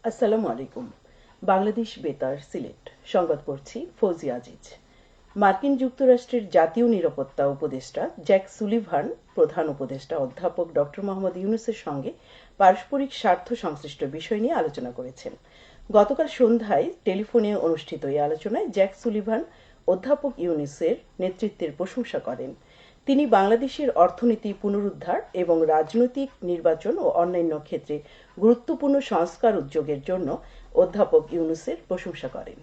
আসসালামু আলাইকুম। বাংলাদেশ বেতার সিলেট সংবাদ পড়ছি ফৌজি আজিজ। মার্কিন যুক্তরাষ্ট্রের জাতীয় নিরাপত্তা উপদেষ্টা জ্যাক সুলিভান প্রধান উপদেষ্টা অধ্যাপক ড মোহাম্মদ ইউনূসের সঙ্গে পারস্পরিক স্বার্থ সংশ্লিষ্ট বিষয় নিয়ে আলোচনা করেছেন। গতকাল সন্ধ্যায় টেলিফোনে অনুষ্ঠিত এই আলোচনায় জ্যাক সুলিভান অধ্যাপক ইউনূসের নেতৃত্বের প্রশংসা করেন। তিনি বাংলাদেশের অর্থনীতি পুনরুদ্ধার এবং রাজনৈতিক নির্বাচন ও অন্যান্য ক্ষেত্রে গুরুত্বপূর্ণ সংস্কার উদ্যোগের জন্য অধ্যাপক ইউনূসের প্রশংসা করেন।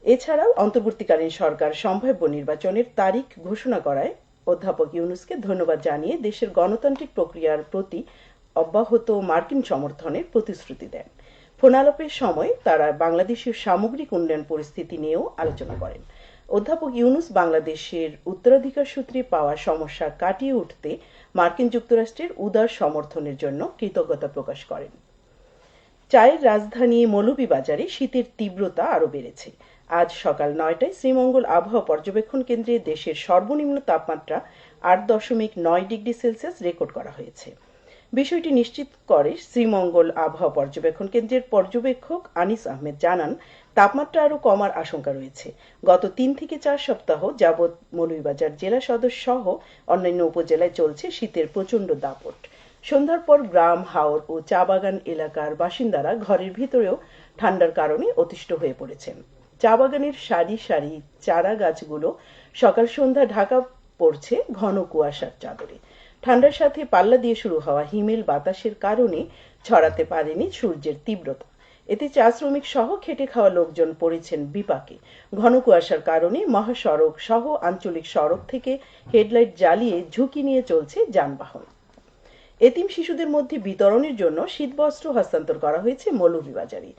এছাড়াও অন্তর্বর্তীকালীন সরকার সম্ভাব্য নির্বাচনের তারিখ ঘোষণা করায় অধ্যাপক ইউনূসকে ধন্যবাদ জানিয়ে দেশের গণতান্ত্রিক প্রক্রিয়ার প্রতি অব্যাহত মার্কিন সমর্থনের প্রতিশ্রুতি দেন। ফোনালাপের সময় তারা বাংলাদেশের সামগ্রিক উন্নয়ন পরিস্থিতি নিয়েও আলোচনা করেন। অধ্যাপক ইউনূস বাংলাদেশের উত্তরাধিকার সূত্রে পাওয়া সমস্যা কাটিয়ে উঠতে মার্কিন যুক্তরাষ্ট্রের উদার সমর্থনের জন্য কৃতজ্ঞতা প্রকাশ করেন। চায়ের রাজধানী মৌলভীবাজারে শীতের তীব্রতা আরও বেড়েছে। আজ সকাল ৯টায় শ্রীমঙ্গল আবহাওয়া পর্যবেক্ষণ কেন্দ্রে দেশের সর্বনিম্ন তাপমাত্রা ৮.৯ ডিগ্রি সেলসিয়াস রেকর্ড করা হয়েছে। বিষয়টি নিশ্চিত করে শ্রীমঙ্গল আবহাওয়া পর্যবেক্ষণ কেন্দ্রের পর্যবেক্ষক আনিস আহমেদ জানান, তাপমাত্রা আরও কমার আশঙ্কা রয়েছে। গত ৩ থেকে ৪ সপ্তাহ যাবৎ মৌলভীবাজার জেলা সদর সহ অন্যান্য উপজেলায় চলছে শীতের প্রচণ্ড দাপট। সন্ধ্যার পর গ্রাম, হাওর ও চা বাগান এলাকার বাসিন্দারা ঘরের ভিতরেও ঠান্ডার কারণে অতিষ্ঠ হয়ে পড়েছেন। চা বাগানের সারি সারি চারা গাছগুলো সকাল সন্ধ্যা ঢাকা পড়ছে ঘন কুয়াশার চাদরে। ঠান্ডার সাথে পাল্লা দিয়ে শুরু হওয়া হিমেল বাতাসের কারণে ছড়াতে পারেনি সূর্যের তীব্রতা। এতে চা শ্রমিক সহ খেটে খাওয়া লোকজন পড়েছেন বিপাকে। ঘন কুয়াশার কারণে মহাসড়ক সহ আঞ্চলিক সড়ক থেকে হেডলাইট জ্বালিয়ে ঝুঁকি নিয়ে চলছে যানবাহন। এতিম শিশুদের মধ্যে বিতরণের জন্য শীতবস্ত্র হস্তান্তর করা হয়েছে মৌলভীবাজারে।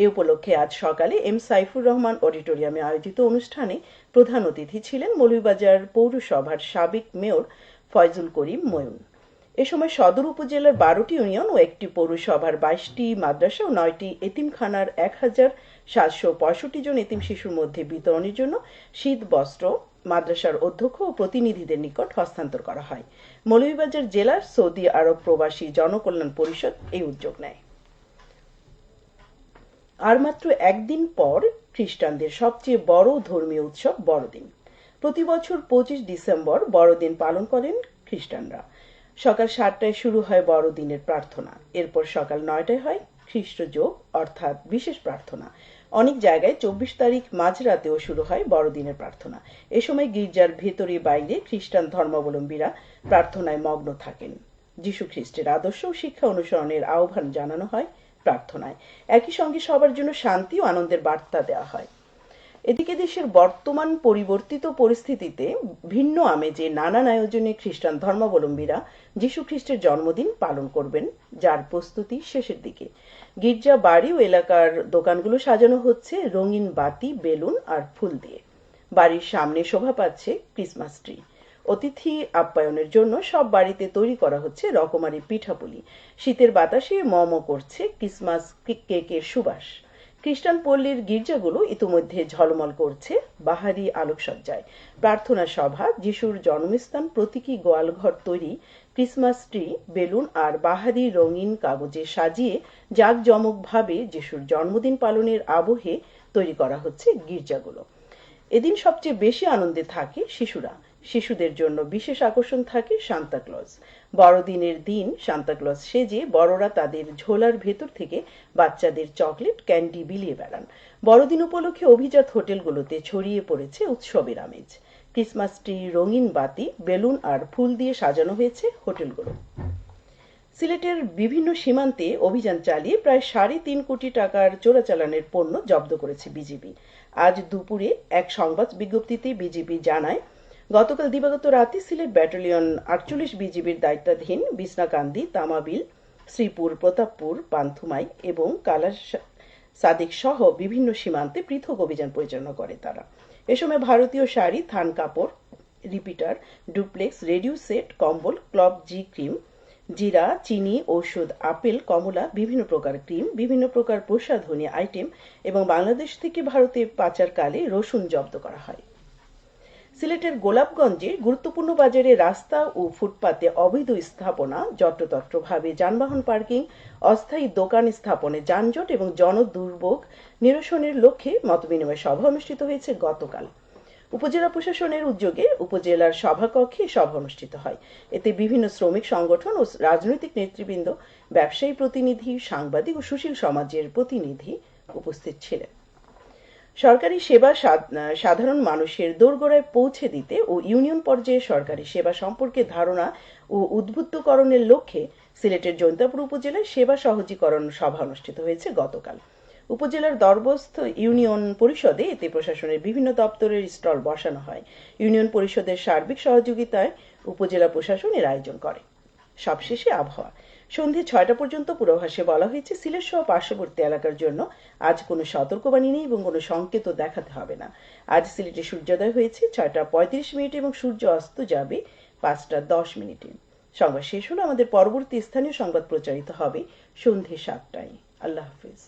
এ উপলক্ষে আজ সকালে এম সাইফুর রহমান অডিটোরিয়ামে আয়োজিত অনুষ্ঠানে প্রধান অতিথি ছিলেন মৌলভীবাজার পৌরসভার সাবেক মেয়র ফয়জুল করিম ময়ূন। এ সময় সদর উপজেলার ১২টি ইউনিয়ন ও একটি পৌরসভার ২২টি মাদ্রাসা ও ৯টি এতিমখানার ১,৭৬৫ জন এতিম শিশুর মধ্যে বিতরণের জন্য শীত বস্ত্র মাদ্রাসার অধ্যক্ষ ও প্রতিনিধিদের নিকট হস্তান্তর করা হয়। মৌলভীবাজার জেলার সৌদি আরব প্রবাসী জনকল্যাণ পরিষদ এই উদ্যোগ নেয়। আর মাত্র একদিন পর খ্রিস্টানদের সবচেয়ে বড় ধর্মীয় উৎসব বড়দিন। প্রতি বছর ২৫ ডিসেম্বর বড়দিন পালন করেন খ্রিস্টানরা। সকাল ৭টায় শুরু হয় বড়দিনের প্রার্থনা। এরপর সকাল ৯টায় হয় খ্রিস্টযোগ অর্থাৎ বিশেষ প্রার্থনা। অনেক জায়গায় ২৪ তারিখ মাঝরাতেও শুরু হয় বড়দিনের প্রার্থনা। এ সময় গির্জার ভেতরে বাইরে খ্রিস্টান ধর্মাবলম্বীরা প্রার্থনায় মগ্ন থাকেন। যীশু খ্রিস্টের আদর্শ ও শিক্ষা অনুসরণের আহ্বান জানানো হয় প্রার্থনায়। একই সঙ্গে সবার জন্য শান্তি ও আনন্দের বার্তা দেওয়া হয়। এদিকে দেশের বর্তমান পরিবর্তিত পরিস্থিতিতে ভিন্ন আমেজে নানান আয়োজনে খ্রিস্টান ধর্মাবলম্বীরা যীশু খ্রিস্টের জন্মদিন পালন করবেন, যার প্রস্তুতি শেষের দিকে। গির্জা বাড়ি ও এলাকার দোকানগুলো সাজানো হচ্ছে রঙিন বাতি, বেলুন আর ফুল দিয়ে। বাড়ির সামনে শোভা পাচ্ছে ক্রিসমাস ট্রি। অতিথি আপ্যায়নের জন্য সব বাড়িতে তৈরি করা হচ্ছে রকমারি পিঠাপুলি। শীতের বাতাসে ম করছে ক্রিসমাস কেকের সুবাস। খ্রিস্টান পল্লীর গির্জাগুলো ইতিমধ্যে ঝলমল করছে বাহারি আলোকসজ্জায়। প্রার্থনা সভা, যিশুর জন্মস্থান প্রতীকী গোয়ালঘর তৈরি, ক্রিসমাস ট্রি, বেলুন আর বাহারি রঙিন কাগজে সাজিয়ে জাঁকজমকভাবে যিশুর জন্মদিন পালনের আবহে তৈরি করা হচ্ছে গির্জাগুলো। এদিন সবচেয়ে বেশি আনন্দে থাকে শিশুরা। শিশুদের জন্য বিশেষ আকর্ষণ থাকে সান্তাক্লজ। বড়দিনের দিন সান্তাক্লজ সেজে বড়রা তাদের ঝোলার ভেতর থেকে বাচ্চাদের চকলেট, ক্যান্ডি বিলিয়ে বেড়ান। বড়দিন উপলক্ষে অভিজাত হোটেলগুলোতে ছড়িয়ে পড়েছে উৎসবের আমেজ। ক্রিসমাস ট্রি, রঙিন বাতি, বেলুন আর ফুল দিয়ে সাজানো হয়েছে হোটেলগুলো। সিলেটের বিভিন্ন সীমান্তে অভিযান চালিয়ে প্রায় ৩.৫ কোটি টাকার চোরাচালানের পণ্য জব্দ করেছে বিজিবি। আজ দুপুরে এক সংবাদ বিজ্ঞপ্তিতে বিজিবি জানায়, গতকাল দিবাগত রাতে সিলেট ব্যাটালিয়ন ৪৮ বিজিবির দায়িত্বাধীন বিছনাকান্দি, তামাবিল, শ্রীপুর, প্রতাপপুর, পান্থুমাই এবং কালা সাদিক সহ বিভিন্ন সীমান্তে পৃথক অভিযান পরিচালনা করে তারা। এ সময় ভারতীয় শাড়ি, থান কাপড়, রিপিটার, ডুপ্লেক্স, রেডিও সেট, কম্বল, ক্লব জি ক্রিম, জিরা, চিনি, ঔষধ, আপেল, কমলা, বিভিন্ন প্রকার ক্রিম, বিভিন্ন প্রকার প্রসাধনী আইটেম এবং বাংলাদেশ থেকে ভারতে পাচারকালে রসুন জব্দ করা হয়। সিলেটের গোলাপগঞ্জে গুরুত্বপূর্ণ বাজারে রাস্তা ও ফুটপাতে অবৈধ স্থাপনা, যত্রতত্রভাবে যানবাহন পার্কিং, অস্থায়ী দোকান স্থাপনে যানজট এবং জনদুর্ভোগ নিরসনের লক্ষ্যে মতবিনিময় সভা অনুষ্ঠিত হয়েছে গতকাল। উপজেলা প্রশাসনের উদ্যোগে উপজেলার সভাকক্ষে সভা অনুষ্ঠিত হয়। এতে বিভিন্ন শ্রমিক সংগঠন ও রাজনৈতিক নেতৃবৃন্দ, ব্যবসায়ী প্রতিনিধি, সাংবাদিক ও সুশীল সমাজের প্রতিনিধি উপস্থিত ছিলেন। সরকারি সেবা সাধারণ মানুষের দোরগোড়ায় পৌঁছে দিতে ও ইউনিয়ন পর্যায়ে সরকারি সেবা সম্পর্কে ধারণা ও উদ্বুদ্ধকরণের লক্ষ্যে সিলেটের জৈন্তাপুর উপজেলায় সেবা সহজীকরণ সভা অনুষ্ঠিত হয়েছে গতকাল। উপজেলার দরবস্থ ইউনিয়ন পরিষদে এতে প্রশাসনের বিভিন্ন দপ্তরের স্টল বসানো হয়। ইউনিয়ন পরিষদের সার্বিক সহযোগিতায় উপজেলা প্রশাসন এর আয়োজন করে। সবশেষে আবহাওয়া। সন্ধে ৬টা পর্যন্ত পূর্বাভাসে বলা হয়েছে সিলেট সহ পার্শ্ববর্তী এলাকার জন্য আজ কোনো সতর্কবাণী নেই এবং কোনো সংকেতও দেখাতে হবে না। আজ সিলেটে সূর্যোদয় হয়েছে ৬টা৩৫ এবং সূর্য অস্ত যাবে ৫টা১০। সংবাদ শেষ হলো। আমাদের পরবর্তী স্থানীয় সংবাদ প্রচারিত হবে সন্ধে ৭টায়। আল্লাহ হাফিজ।